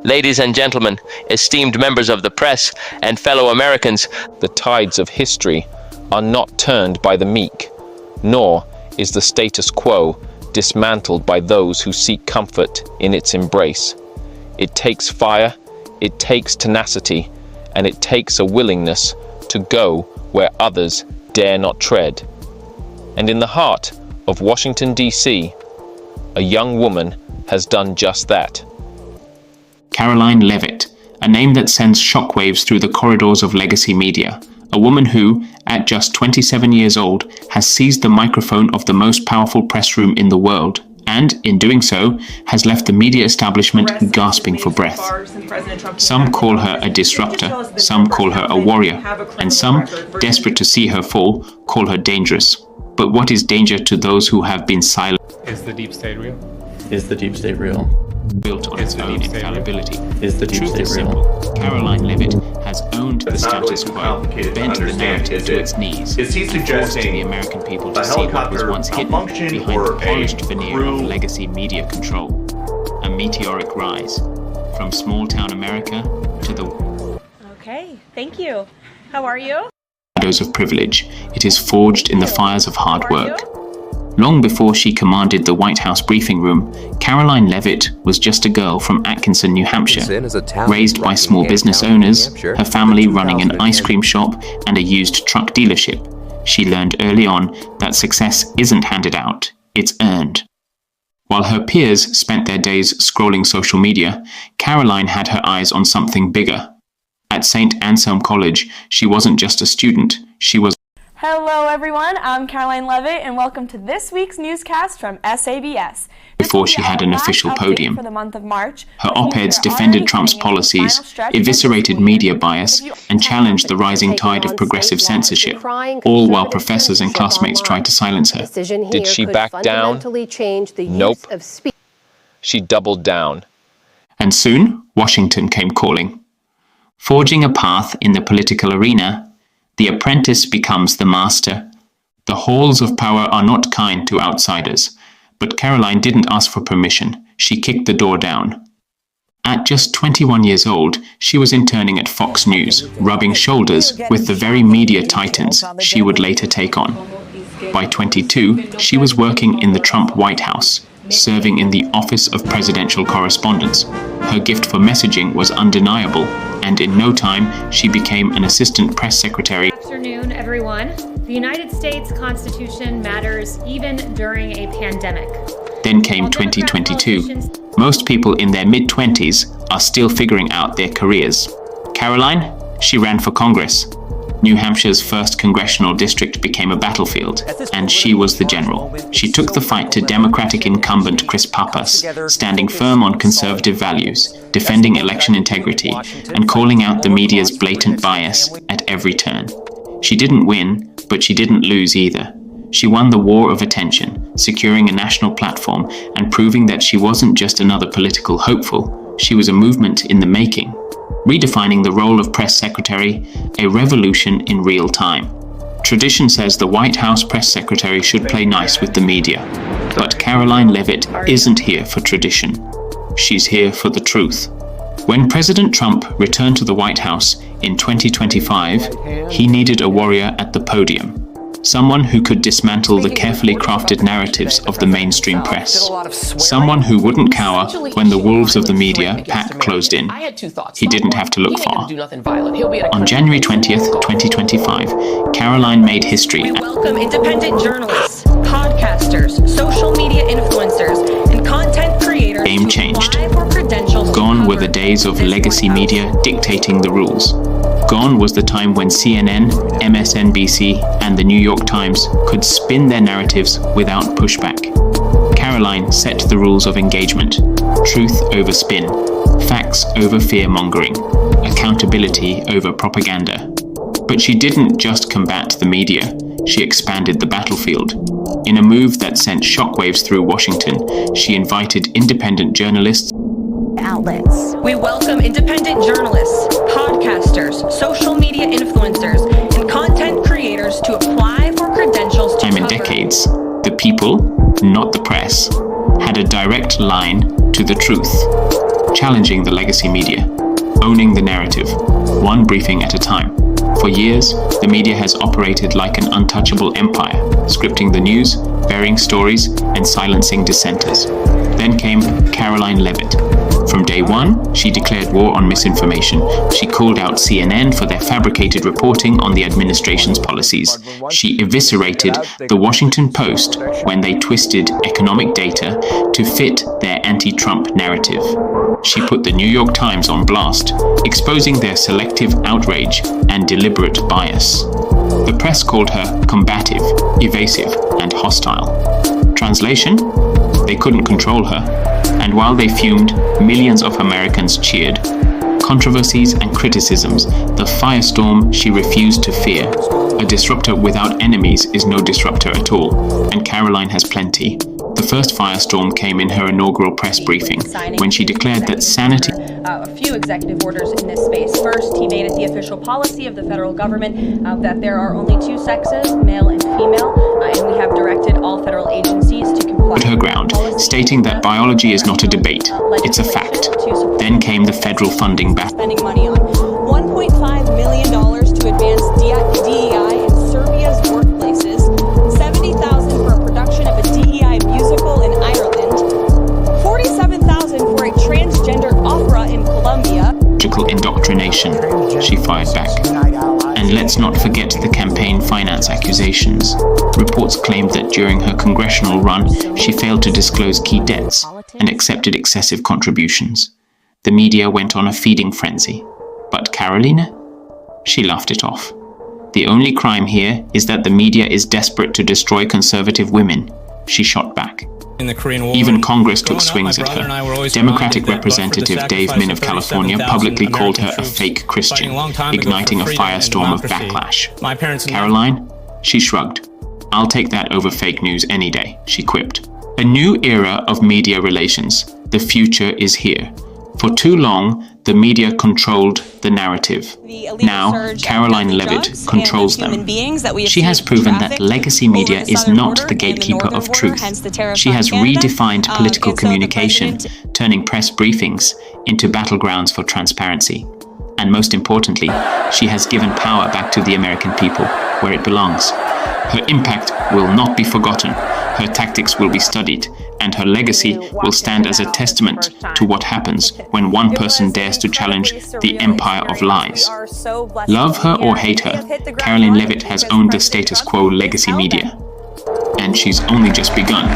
Ladies and gentlemen, esteemed members of the press, and fellow Americans, the tides of history are not turned by the meek, nor is the status quo dismantled by those who seek comfort in its embrace. It takes fire, it takes tenacity, and it takes a willingness to go where others dare not tread. And in the heart of Washington, D.C., a young woman has done just that. Karoline Leavitt, a name that sends shockwaves through the corridors of legacy media. A woman who, at just 27 years old, has seized the microphone of the most powerful press room in the world, and, in doing so, has left the media establishment gasping for breath. Some call her a disruptor, some call her a warrior, and some, desperate to see her fall, call her dangerous. But what is danger to those who have been silent? Is the deep state real? Is the deep state real? Built on its own infallibility. Is the deep state real? Caroline Leavitt has owned the status quo, bent the narrative to its knees, is he suggesting the American people to see what was once hidden behind the polished veneer of legacy media control. A meteoric rise from small-town America to the Okay, thank you. How are you? shadows of privilege. It is forged in the fires of hard work. Long before she commanded the White House briefing room, Karoline Leavitt was just a girl from Atkinson, New Hampshire. Raised by small business owners, her family running an ice cream shop and a used truck dealership, she learned early on that success isn't handed out, it's earned. While her peers spent their days scrolling social media, Karoline had her eyes on something bigger. At St. Anselm College, she wasn't just a student, she was Hello everyone, I'm Karoline Leavitt and welcome to this week's newscast from SABS. Before she had an official podium. For the month of March, her op-eds defended Trump's policies, eviscerated media bias, and challenged the rising tide of progressive censorship, all while professors and classmates tried to silence her. Did she back down? Nope. She doubled down. And soon, Washington came calling. Forging a path in the political arena, the apprentice becomes the master. The halls of power are not kind to outsiders, but Karoline didn't ask for permission. She kicked the door down. At just 21 years old, she was interning at Fox News, rubbing shoulders with the very media titans she would later take on. By 22, she was working in the Trump White House, serving in the Office of Presidential Correspondence. Her gift for messaging was undeniable, and in no time, she became an assistant press secretary. Good afternoon, everyone. The United States Constitution matters even during a pandemic. Then came 2022. Most people in their mid-20s are still figuring out their careers. Karoline, she ran for Congress. New Hampshire's 1st congressional district became a battlefield, and she was the general. She took the fight to Democratic incumbent Chris Pappas, standing firm on conservative values, defending election integrity, and calling out the media's blatant bias at every turn. She didn't win, but she didn't lose either. She won the war of attention, securing a national platform and proving that she wasn't just another political hopeful, she was a movement in the making. Redefining the role of press secretary, a revolution in real time. Tradition says the White House press secretary should play nice with the media, but Karoline Leavitt isn't here for tradition. She's here for the truth. When President Trump returned to the White House in 2025, he needed a warrior at the podium. Someone who could dismantle the carefully crafted narratives of the mainstream press. Someone who wouldn't cower when the wolves of the media pack closed in. He didn't have to look far. On January 20th, 2025, Karoline made history. We welcome independent journalists, podcasters, social media influencers, and content creators. Game changed. Gone were the days of legacy media dictating the rules. Gone was the time when CNN, MSNBC, and the New York Times could spin their narratives without pushback. Karoline set the rules of engagement. Truth over spin. Facts over fear-mongering. Accountability over propaganda. But she didn't just combat the media. She expanded the battlefield. In a move that sent shockwaves through Washington, she invited independent journalists, outlets. We welcome independent journalists, podcasters, social media influencers, and content creators to apply for credentials to time in decades. The people, not the press, had a direct line to the truth. challenging the legacy media, owning the narrative, one briefing at a time. For years, the media has operated like an untouchable empire, scripting the news, burying stories, and silencing dissenters. Then came Karoline Leavitt. From day one, she declared war on misinformation. She called out CNN for their fabricated reporting on the administration's policies. She eviscerated the Washington Post when they twisted economic data to fit their anti-Trump narrative. She put the New York Times on blast, exposing their selective outrage and deliberate bias. The press called her combative, evasive, and hostile. Translation? They couldn't control her. And while they fumed, millions of Americans cheered. Controversies and criticisms, the firestorm she refused to fear. A disruptor without enemies is no disruptor at all, and Karoline has plenty. The first firestorm came in her inaugural press briefing, when she declared that sanity... A few executive orders in this space. First, he made it the official policy of the federal government that there are only two sexes, male and female, and we have directed all federal agencies to comply. ...her ground, stating that biology is not a debate, it's a fact. Then came the federal funding battle. Spending money on $1.5 million to advance DEI in Serbia's workplaces, $70,000 for a production of a DEI musical in Ireland, $47,000 for a transgender opera in Colombia. Indoctrination, she fired back. And let's not forget the campaign finance accusations. Reports claimed that during her congressional run, she failed to disclose key debts and accepted excessive contributions. The media went on a feeding frenzy. But Karoline? She laughed it off. The only crime here is that the media is desperate to destroy conservative women. She shot back. Even Congress took swings at her. Democratic Representative Dave Min of California publicly called her a fake Christian, igniting a firestorm of backlash. Karoline? She shrugged. I'll take that over fake news any day, she quipped. A new era of media relations. The future is here. For too long, the media controlled the narrative. Now, Karoline Leavitt controls them. She has proven that legacy media is not the gatekeeper of truth. She has redefined political communication, turning press briefings into battlegrounds for transparency. And most importantly, she has given power back to the American people, where it belongs. Her impact will not be forgotten. Her tactics will be studied, and her legacy will stand as a testament to what happens when one person dares to challenge the empire of lies. Love her or hate her, Karoline Leavitt has owned the status quo legacy media. And she's only just begun.